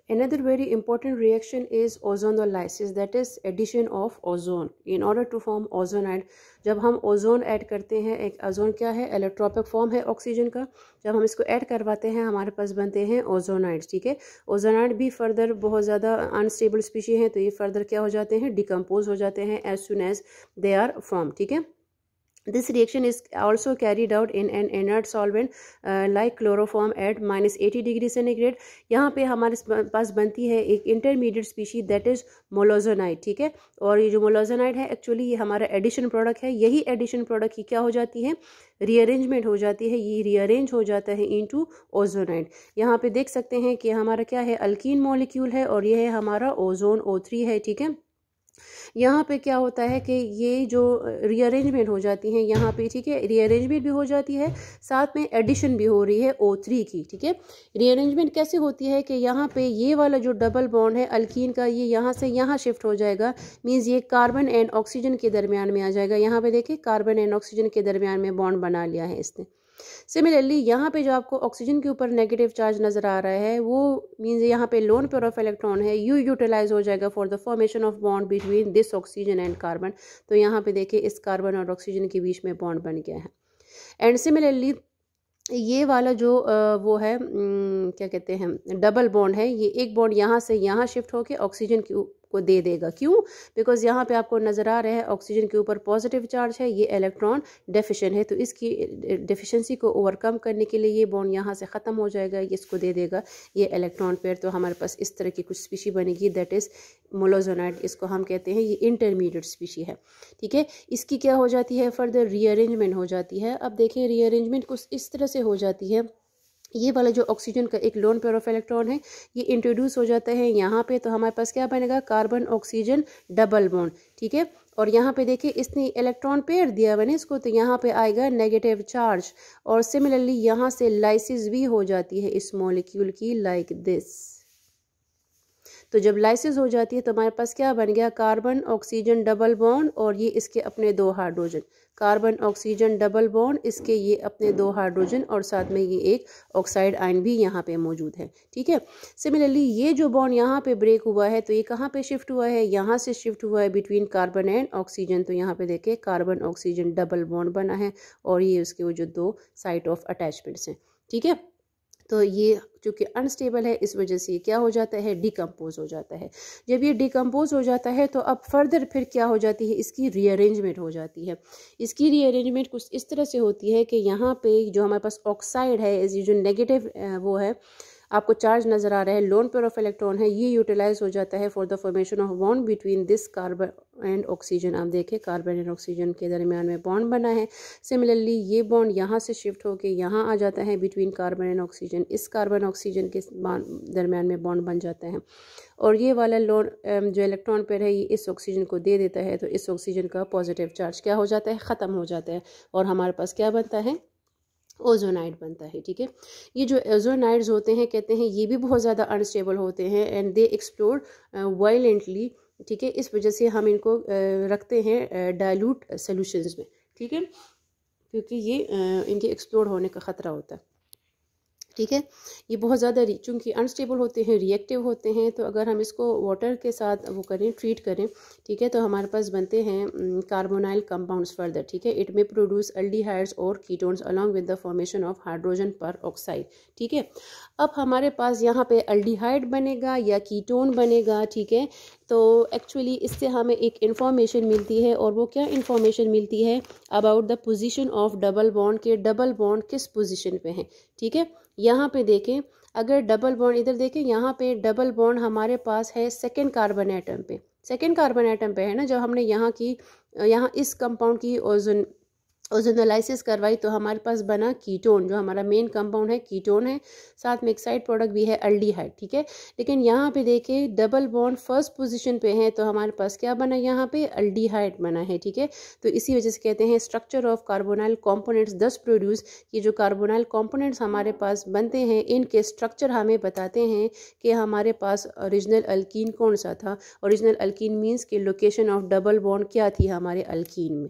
Another very important reaction is ozonolysis, that is addition of ozone in order to form ozonide. जब हम ozone add करते हैं, एक ozone क्या है, एलोट्रोपिक फॉर्म है ऑक्सीजन का, जब हम इसको ऐड करवाते हैं हमारे पास बनते हैं ओजोनाइड्स। ठीक है, ओजोनाइड भी फर्दर बहुत ज़्यादा अनस्टेबल स्पीशी हैं, तो ये फर्दर क्या हो जाते हैं, डिकम्पोज हो जाते हैं as soon as they are form. ठीक है, This reaction is also carried out in an inert solvent like chloroform at -80 degree centigrade. यहाँ पे हमारे पास बनती है एक इंटरमीडिएट स्पीशी दैट इज मोलोजोनाइड। ठीक है, और ये जो मोलोजोनाइड है एक्चुअली ये हमारा एडिशन प्रोडक्ट है। यही एडिशन प्रोडक्ट की क्या हो जाती है, रीअरेंजमेंट हो जाती है, ये रीअरेंज हो जाता है इनटू ओजोनाइड। यहाँ पे देख सकते हैं कि हमारा क्या है, अल्कीन मॉलिक्यूल है और ये है हमारा ओजोन O3 है। ठीक है, यहाँ पे क्या होता है कि ये जो रीअरेंजमेंट हो जाती है यहाँ पे, ठीक है, रीअरेंजमेंट भी हो जाती है, साथ में एडिशन भी हो रही है O3 की। ठीक है, रीअरेंजमेंट कैसे होती है कि यहाँ पे ये वाला जो डबल बॉन्ड है अल्कीन का, ये यहाँ से यहाँ शिफ्ट हो जाएगा, मीन्स ये कार्बन एंड ऑक्सीजन के दरमियान में आ जाएगा। यहाँ पे देखिए कार्बन एंड ऑक्सीजन के दरमियान में बॉन्ड बना लिया है इसने। सिमिलरली यहाँ पे जो आपको ऑक्सीजन के ऊपर नेगेटिव चार्ज नजर आ रहा है वो मीन्स यहाँ पे लोन पेयर ऑफ इलेक्ट्रॉन है, यू यूटिलाइज हो जाएगा for the formation of bond between this oxygen and carbon. तो यहाँ पे देखिए इस कार्बन और ऑक्सीजन के बीच में बॉन्ड बन गया है। एंड सिमिलरली ये वाला जो वो है क्या कहते हैं, डबल बॉन्ड है, ये एक बॉन्ड यहाँ से यहाँ शिफ्ट होके ऑक्सीजन को दे देगा। क्यों, बिकॉज यहाँ पे आपको नजर आ रहा है ऑक्सीजन के ऊपर पॉजिटिव चार्ज है, ये इलेक्ट्रॉन डेफिशिएंट है, तो इसकी डेफिशिएंसी को ओवरकम करने के लिए ये बॉन्ड यहाँ से ख़त्म हो जाएगा, ये इसको दे देगा ये इलेक्ट्रॉन पेयर। तो हमारे पास इस तरह की कुछ स्पीशी बनेगी दैट इज़ मोलोजोनाइड, इसको हम कहते हैं ये इंटरमीडिएट स्पीशी है। ठीक है, इसकी क्या हो जाती है, फर्दर रीअरेंजमेंट हो जाती है। अब देखें रीअरेंजमेंट कुछ इस तरह से हो जाती है, ये वाला जो ऑक्सीजन का एक लोन पेयर ऑफ इलेक्ट्रॉन है ये इंट्रोड्यूस हो जाता है यहाँ पे, तो हमारे पास क्या बनेगा, कार्बन ऑक्सीजन डबल बॉन्ड। ठीक है, और यहाँ पे देखिए इसने इलेक्ट्रॉन पेयर दिया बने इसको, तो यहाँ पे आएगा नेगेटिव चार्ज। और सिमिलरली यहाँ से लाइसिस भी हो जाती है इस मॉलिक्यूल की लाइक दिस। तो जब लाइसिस हो जाती है तो हमारे पास क्या बन गया, कार्बन ऑक्सीजन डबल बॉन्ड और ये इसके अपने 2 hydrogen, carbon oxygen double bond, इसके ये अपने 2 हाइड्रोजन और साथ में ये एक ऑक्साइड आयन भी यहाँ पे मौजूद है। ठीक है, सिमिलरली ये जो बॉन्ड यहाँ पे ब्रेक हुआ है तो ये कहाँ पे शिफ्ट हुआ है, यहाँ से शिफ्ट हुआ है बिटवीन कार्बन एंड ऑक्सीजन। तो यहाँ पे देखे कार्बन ऑक्सीजन डबल बॉन्ड बना है और ये उसके वो जो 2 साइट ऑफ अटैचमेंट्स हैं। ठीक है, तो ये चूँकि अनस्टेबल है इस वजह से क्या हो जाता है, डिकम्पोज हो जाता है। जब ये डिकम्पोज हो जाता है तो अब फर्दर फिर क्या हो जाती है, इसकी रीअरेंजमेंट हो जाती है। इसकी रीअरेंजमेंट कुछ इस तरह से होती है कि यहाँ पे जो हमारे पास ऑक्साइड है, जो नेगेटिव वो है, आपको चार्ज नजर आ रहा है, लोन पेयर ऑफ इलेक्ट्रॉन है, ये यूटिलाइज हो जाता है for the formation of bond between this carbon and oxygen. आप देखें कार्बन एंड ऑक्सीजन के दरमियान में बॉन्ड बना है। सिमिलरली ये बॉन्ड यहाँ से शिफ्ट होके यहाँ आ जाता है बिटवीन कार्बन एंड ऑक्सीजन, इस कार्बन ऑक्सीजन के दरमियान में बॉन्ड बन जाता है और ये वाला लोन जो इलेक्ट्रॉन पेयर है ये इस ऑक्सीजन को दे देता है, तो इस ऑक्सीजन का पॉजिटिव चार्ज क्या हो जाता है, ख़त्म हो जाता है और हमारे पास क्या बनता है, ओजोनाइड बनता है। ठीक है, ये जो ओजोनाइड्स होते हैं कहते हैं ये भी बहुत ज़्यादा अनस्टेबल होते हैं एंड दे एक्सप्लोड वायलेंटली। ठीक है, इस वजह से हम इनको रखते हैं डाइल्यूट सॉल्यूशंस में। ठीक है, क्योंकि ये इनके एक्सप्लोड होने का ख़तरा होता है। ठीक है, ये बहुत ज़्यादा चूँकि अनस्टेबल होते हैं, रिएक्टिव होते हैं, तो अगर हम इसको वाटर के साथ वो करें, ट्रीट करें, ठीक है, तो हमारे पास बनते हैं कार्बोनाइल कंपाउंड्स फर्दर। ठीक है, इट में प्रोड्यूस एल्डिहाइड्स और ketones along with the formation of hydrogen पर ऑक्साइड। ठीक है, अब हमारे पास यहाँ पे एल्डिहाइड बनेगा या कीटोन बनेगा। ठीक है, तो एक्चुअली इससे हमें एक इन्फॉर्मेशन मिलती है और वो क्या इन्फॉर्मेशन मिलती है, about the position of double bond के डबल बॉन्ड किस पोजीशन पे है। ठीक है, यहाँ पे देखें, अगर डबल बॉन्ड इधर देखें, यहाँ पे डबल बॉन्ड हमारे पास है सेकेंड कार्बन एटम पे, सेकेंड कार्बन एटम पे है ना। जब हमने यहाँ इस कंपाउंड की ओजोनोलाइसिस करवाई तो हमारे पास बना कीटोन, जो हमारा मेन कंपाउंड है कीटोन है, साथ में एक साइड प्रोडक्ट भी है एल्डिहाइड। ठीक है, लेकिन यहाँ पे देखें डबल बॉन्ड फर्स्ट पोजीशन पे है तो हमारे पास क्या बना, यहाँ पे एल्डिहाइड बना है। ठीक है, तो इसी वजह से कहते हैं स्ट्रक्चर ऑफ कार्बोनाइल कॉम्पोनेंट्स दस प्रोड्यूस, ये जो कार्बोनाइल कॉम्पोनेंट्स हमारे पास बनते हैं इनके स्ट्रक्चर हमें बताते हैं कि हमारे पास ओरिजिनल अल्कीन कौन सा था। ओरिजिनल अल्कीन मीन्स कि लोकेशन ऑफ डबल बॉन्ड क्या थी हमारे अल्कीन में।